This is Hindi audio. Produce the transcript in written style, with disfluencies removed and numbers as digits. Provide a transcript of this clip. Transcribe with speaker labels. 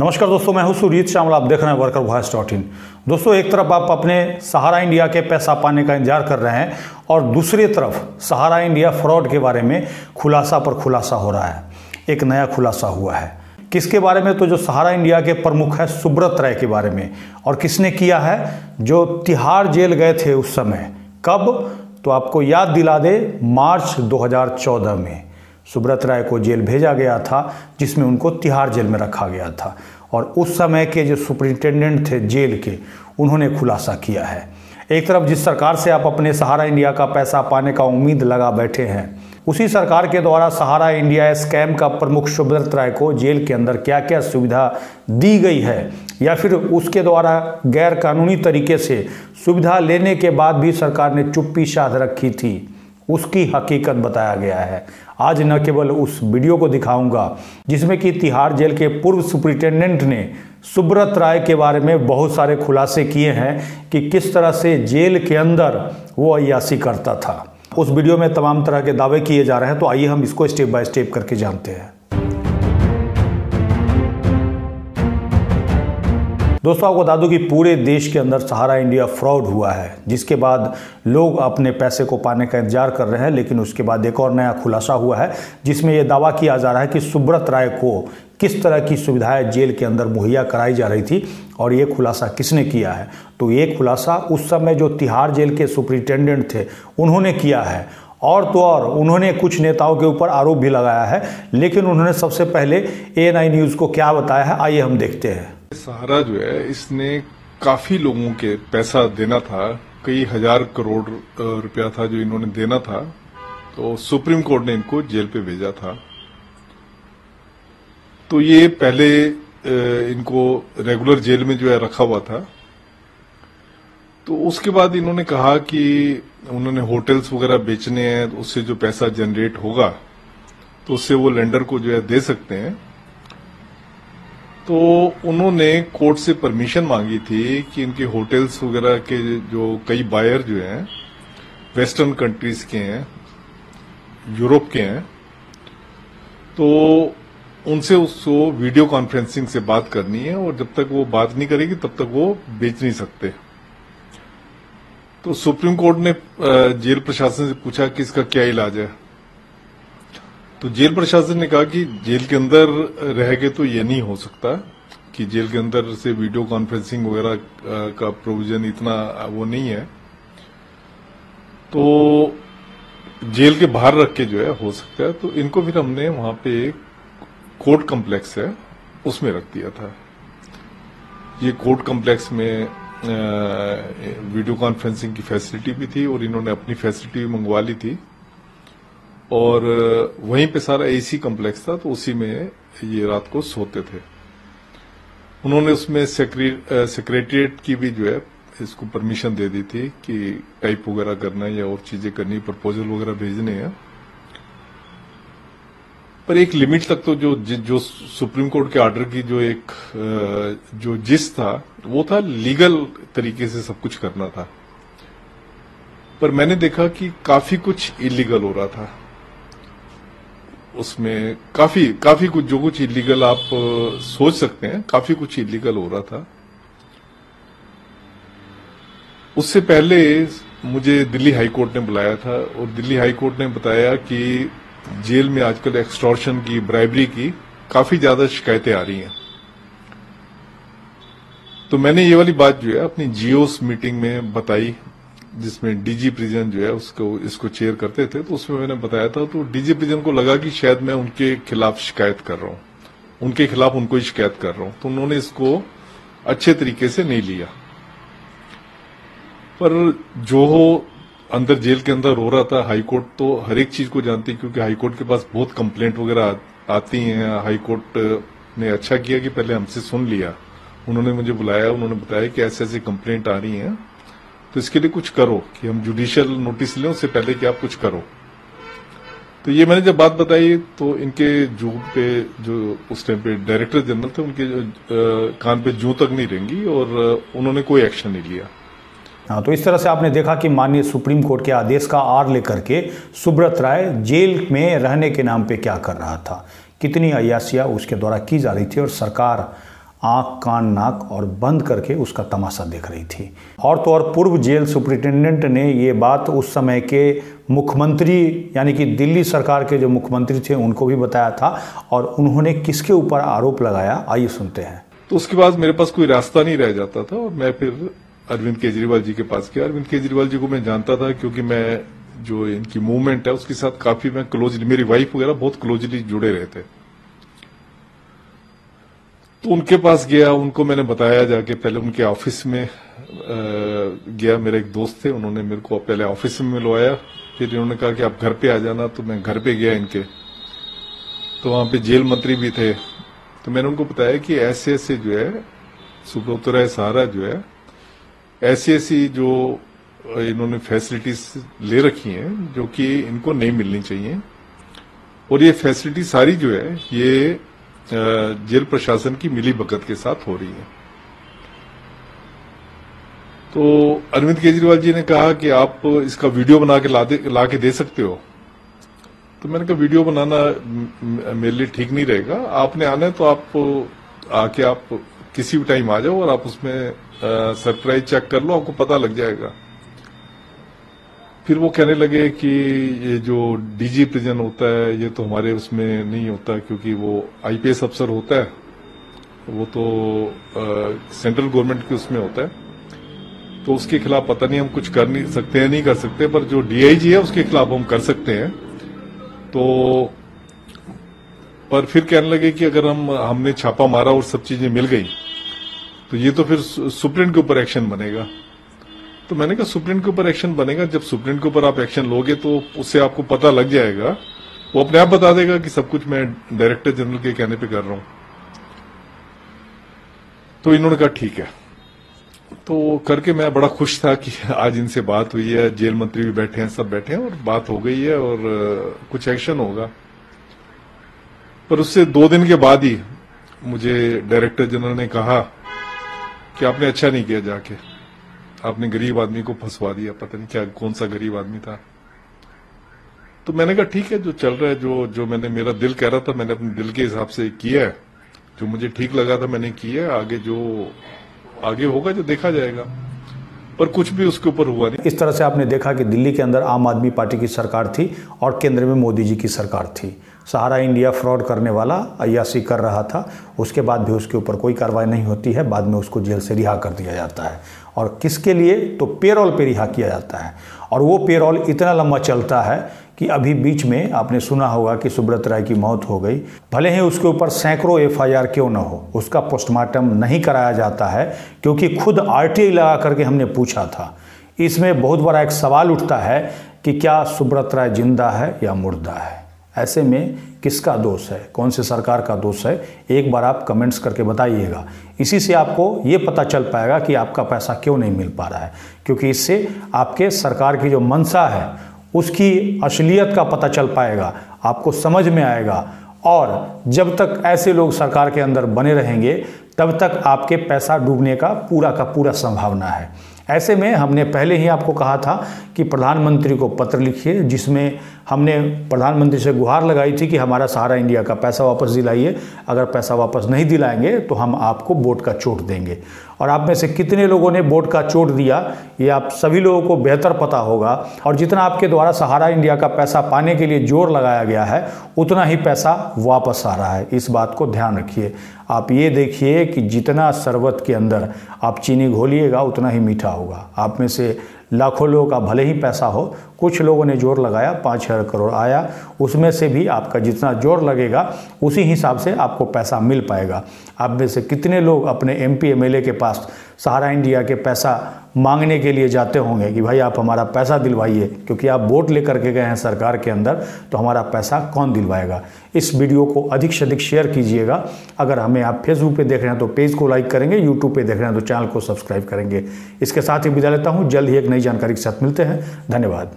Speaker 1: नमस्कार दोस्तों, मैं हूं सुरीत श्यामल। आप देख रहे हैं वर्कर वॉइस .in। दोस्तों, एक तरफ आप अपने सहारा इंडिया के पैसा पाने का इंतजार कर रहे हैं और दूसरी तरफ सहारा इंडिया फ्रॉड के बारे में खुलासा पर खुलासा हो रहा है। एक नया खुलासा हुआ है। किसके बारे में? तो जो सहारा इंडिया के प्रमुख है सुब्रत राय के बारे में। और किसने किया है? जो तिहाड़ जेल गए थे उस समय। कब? तो आपको याद दिला दे, मार्च 2014 में सुब्रत राय को जेल भेजा गया था, जिसमें उनको तिहाड़ जेल में रखा गया था। और उस समय के जो सुपरिंटेंडेंट थे जेल के, उन्होंने खुलासा किया है। एक तरफ जिस सरकार से आप अपने सहारा इंडिया का पैसा पाने का उम्मीद लगा बैठे हैं, उसी सरकार के द्वारा सहारा इंडिया स्कैम का प्रमुख सुब्रत राय को जेल के अंदर क्या क्या सुविधा दी गई है, या फिर उसके द्वारा गैर कानूनी तरीके से सुविधा लेने के बाद भी सरकार ने चुप्पी साध रखी थी, उसकी हकीकत बताया गया है। आज न केवल उस वीडियो को दिखाऊंगा जिसमें कि तिहाड़ जेल के पूर्व सुपरिटेंडेंट ने सुब्रत राय के बारे में बहुत सारे खुलासे किए हैं कि किस तरह से जेल के अंदर वो अय्याशी करता था। उस वीडियो में तमाम तरह के दावे किए जा रहे हैं, तो आइए हम इसको स्टेप बाय स्टेप करके जानते हैं। दोस्तों, आपको बता दूं कि पूरे देश के अंदर सहारा इंडिया फ्रॉड हुआ है, जिसके बाद लोग अपने पैसे को पाने का इंतजार कर रहे हैं। लेकिन उसके बाद एक और नया खुलासा हुआ है, जिसमें यह दावा किया जा रहा है कि सुब्रत राय को किस तरह की सुविधाएं जेल के अंदर मुहैया कराई जा रही थी। और ये खुलासा किसने किया है? तो ये खुलासा उस समय जो तिहाड़ जेल के सुपरिटेंडेंट थे, उन्होंने किया है। और तो और उन्होंने कुछ नेताओं के ऊपर आरोप भी लगाया है। लेकिन उन्होंने सबसे पहले ANI न्यूज़ को क्या बताया है, आइए हम देखते हैं।
Speaker 2: सहारा जो है, इसने काफी लोगों के पैसा देना था, कई हजार करोड़ रुपया था जो इन्होंने देना था। तो सुप्रीम कोर्ट ने इनको जेल पे भेजा था। तो ये पहले इनको रेगुलर जेल में जो है रखा हुआ था। तो उसके बाद इन्होंने कहा कि उन्होंने होटल्स वगैरह बेचने हैं, तो उससे जो पैसा जनरेट होगा तो उससे वो लेंडर को जो है दे सकते हैं। तो उन्होंने कोर्ट से परमिशन मांगी थी कि इनके होटल्स वगैरह के जो कई बायर जो हैं वेस्टर्न कंट्रीज के हैं, यूरोप के हैं, तो उनसे उसको वीडियो कॉन्फ्रेंसिंग से बात करनी है। और जब तक वो बात नहीं करेगी तब तक वो बेच नहीं सकते। तो सुप्रीम कोर्ट ने जेल प्रशासन से पूछा कि इसका क्या इलाज है। तो जेल प्रशासन ने कहा कि जेल के अंदर रह के तो ये नहीं हो सकता, कि जेल के अंदर से वीडियो कॉन्फ्रेंसिंग वगैरह का प्रोविजन इतना वो नहीं है। तो जेल के बाहर रख के जो है हो सकता है। तो इनको फिर हमने वहां पे एक कोर्ट कम्प्लेक्स है, उसमें रख दिया था। ये कोर्ट कम्प्लेक्स में वीडियो कॉन्फ्रेंसिंग की फैसिलिटी भी थी और इन्होंने अपनी फैसिलिटी भी मंगवा ली थी। और वहीं पे सारा AC कॉम्प्लेक्स था, तो उसी में ये रात को सोते थे। उन्होंने उसमें सेक्रेटरिएट की भी जो है इसको परमिशन दे दी थी कि टाइप वगैरह करना या और चीजें करनी, प्रपोजल वगैरह भेजने हैं। पर एक लिमिट तक तो जो सुप्रीम कोर्ट के ऑर्डर की जो जिस था, वो था लीगल तरीके से सब कुछ करना था। पर मैंने देखा कि काफी कुछ इलीगल हो रहा था उसमें। काफी कुछ, जो कुछ इलीगल आप सोच सकते हैं, काफी कुछ इलीगल हो रहा था। उससे पहले मुझे दिल्ली हाई कोर्ट ने बुलाया था और दिल्ली हाई कोर्ट ने बताया कि जेल में आजकल एक्सटॉर्शन की, ब्राइबरी की काफी ज्यादा शिकायतें आ रही हैं। तो मैंने ये वाली बात जो है अपनी GOS मीटिंग में बताई, जिसमें DG प्रिजन जो है इसको चेयर करते थे। तो उसमें मैंने बताया था। तो DG प्रिजन को लगा कि शायद मैं उनके खिलाफ शिकायत कर रहा हूं, उनके खिलाफ उनको ही शिकायत कर रहा हूं। तो उन्होंने इसको अच्छे तरीके से नहीं लिया। पर जो अंदर जेल के अंदर हो रहा था, हाईकोर्ट तो हर एक चीज को जानती है, क्योंकि हाईकोर्ट के पास बहुत कंप्लेंट वगैरह आती हैं। हाईकोर्ट ने अच्छा किया कि पहले हमसे सुन लिया। उन्होंने मुझे बुलाया, उन्होंने बताया कि ऐसे ऐसे कंप्लेंट आ रही हैं, तो इसके लिए कुछ करो, कि हम जुडिशियल नोटिस लें उससे पहले कि आप कुछ करो। तो ये मैंने जब बात बताई, तो इनके जो उस टाइम पे डायरेक्टर जनरल थे, उनके कान पे जूं तक नहीं रेंगी और उन्होंने कोई एक्शन नहीं लिया।
Speaker 1: हाँ, तो इस तरह से आपने देखा कि माननीय सुप्रीम कोर्ट के आदेश का आड़ लेकर के सुब्रत राय जेल में रहने के नाम पे क्या कर रहा था, कितनी अय्याशियां उसके द्वारा की जा रही थी। और सरकार आंख कान नाक और बंद करके उसका तमाशा देख रही थी। और तो और पूर्व जेल सुपरिटेंडेंट ने ये बात उस समय के मुख्यमंत्री यानी कि दिल्ली सरकार के जो मुख्यमंत्री थे उनको भी बताया था। और उन्होंने किसके ऊपर आरोप लगाया, आइए सुनते हैं।
Speaker 2: तो उसके बाद मेरे पास कोई रास्ता नहीं रह जाता था और मैं फिर अरविंद केजरीवाल जी के पास गया। अरविंद केजरीवाल जी को मैं जानता था क्योंकि मैं जो इनकी मूवमेंट है उसके साथ काफी मैं क्लोजली, मेरी वाइफ वगैरह बहुत क्लोजली जुड़े रहते। तो उनके पास गया, उनको मैंने बताया जाके, पहले उनके ऑफिस में गया। मेरे एक दोस्त थे, उन्होंने मेरे को पहले ऑफिस में मिलवाया, फिर इन्होंने कहा कि आप घर पे आ जाना। तो मैं घर पे गया इनके, तो वहां पे जेल मंत्री भी थे। तो मैंने उनको बताया कि ऐसे ऐसे जो है सुब्रत सहारा जो है ऐसी जो इन्होंने फैसिलिटीज ले रखी हैं जो कि इनको नहीं मिलनी चाहिए, और ये फैसिलिटी सारी जो है ये जेल प्रशासन की मिलीभगत के साथ हो रही है। तो अरविंद केजरीवाल जी ने कहा कि आप इसका वीडियो बना के ला के दे सकते हो। तो मैंने कहा वीडियो बनाना मेरे लिए ठीक नहीं रहेगा, आपने आना है तो आप आके आप किसी भी टाइम आ जाओ और आप उसमें सरप्राइज चेक कर लो, आपको पता लग जाएगा। फिर वो कहने लगे कि ये जो डीजी प्रिजन होता है ये तो हमारे उसमें नहीं होता क्योंकि वो आईपीएस अफसर होता है, वो तो सेंट्रल गवर्नमेंट के उसमें होता है, तो उसके खिलाफ पता नहीं हम कुछ कर नहीं सकते हैं, नहीं कर सकते, पर जो डीआईजी है उसके खिलाफ हम कर सकते हैं। तो पर फिर कहने लगे कि अगर हमने छापा मारा और सब चीजें मिल गई तो ये तो फिर सुप्रीम के ऊपर एक्शन बनेगा। तो मैंने कहा सुप्रीम के ऊपर एक्शन बनेगा, जब सुप्रीम के ऊपर आप एक्शन लोगे तो उससे आपको पता लग जाएगा, वो अपने आप बता देगा कि सब कुछ मैं डायरेक्टर जनरल के कहने पे कर रहा हूं। तो इन्होंने कहा ठीक है। तो करके मैं बड़ा खुश था कि आज इनसे बात हुई है, जेल मंत्री भी बैठे हैं, सब बैठे हैं और बात हो गई है और कुछ एक्शन होगा। पर उससे 2 दिन के बाद ही मुझे डायरेक्टर जनरल ने कहा कि आपने अच्छा नहीं किया, जाके आपने गरीब आदमी को फंसवा दिया, पता नहीं क्या कौन सा गरीब आदमी था। तो मैंने कहा ठीक है, जो चल रहा है, जो मैंने मेरा दिल कह रहा था मैंने अपने दिल के हिसाब से किया है, जो मुझे ठीक लगा था मैंने किया है, आगे जो आगे होगा जो देखा जाएगा। पर कुछ भी उसके ऊपर हुआ नहीं।
Speaker 1: इस तरह से आपने देखा कि दिल्ली के अंदर आम आदमी पार्टी की सरकार थी और केंद्र में मोदी जी की सरकार थी। सहारा इंडिया फ्रॉड करने वाला अय्याशी कर रहा था, उसके बाद भी उसके ऊपर कोई कार्रवाई नहीं होती है, बाद में उसको जेल से रिहा कर दिया जाता है। और किसके लिए? तो पेरोल पे रिहा किया जाता है। और वो पेरोल इतना लंबा चलता है कि अभी बीच में आपने सुना होगा कि सुब्रत राय की मौत हो गई, भले ही उसके ऊपर सैकड़ों एफआईआर क्यों न हो, उसका पोस्टमार्टम नहीं कराया जाता है, क्योंकि खुद आरटीआई लगा करके हमने पूछा था। इसमें बहुत बड़ा एक सवाल उठता है कि क्या सुब्रत राय जिंदा है या मुर्दा है। ऐसे में किसका दोष है, कौन से सरकार का दोष है, एक बार आप कमेंट्स करके बताइएगा। इसी से आपको ये पता चल पाएगा कि आपका पैसा क्यों नहीं मिल पा रहा है, क्योंकि इससे आपके सरकार की जो मंशा है उसकी असलियत का पता चल पाएगा, आपको समझ में आएगा। और जब तक ऐसे लोग सरकार के अंदर बने रहेंगे तब तक आपके पैसा डूबने का पूरा संभावना है। ऐसे में हमने पहले ही आपको कहा था कि प्रधानमंत्री को पत्र लिखिए, जिसमें हमने प्रधानमंत्री से गुहार लगाई थी कि हमारा सहारा इंडिया का पैसा वापस दिलाइए, अगर पैसा वापस नहीं दिलाएंगे तो हम आपको वोट का चोट देंगे। और आप में से कितने लोगों ने वोट का चोट दिया ये आप सभी लोगों को बेहतर पता होगा। और जितना आपके द्वारा सहारा इंडिया का पैसा पाने के लिए जोर लगाया गया है उतना ही पैसा वापस आ रहा है, इस बात को ध्यान रखिए। आप ये देखिए कि जितना शरबत के अंदर आप चीनी घोलिएगा उतना ही मीठा होगा। आप में से लाखों लोगों का भले ही पैसा हो, कुछ लोगों ने जोर लगाया, 5,000 करोड़ आया, उसमें से भी आपका जितना जोर लगेगा उसी हिसाब से आपको पैसा मिल पाएगा। आप में से कितने लोग अपने एमपी एमएलए के पास सहारा इंडिया के पैसा मांगने के लिए जाते होंगे कि भाई आप हमारा पैसा दिलवाइए, क्योंकि आप वोट लेकर के गए हैं सरकार के अंदर, तो हमारा पैसा कौन दिलवाएगा। इस वीडियो को अधिक से अधिक शेयर कीजिएगा। अगर हमें आप फेसबुक पे देख रहे हैं तो पेज को लाइक करेंगे, यूट्यूब पे देख रहे हैं तो चैनल को सब्सक्राइब करेंगे। इसके साथ ही विदा लेता हूँ, जल्द ही एक नई जानकारी के साथ मिलते हैं। धन्यवाद।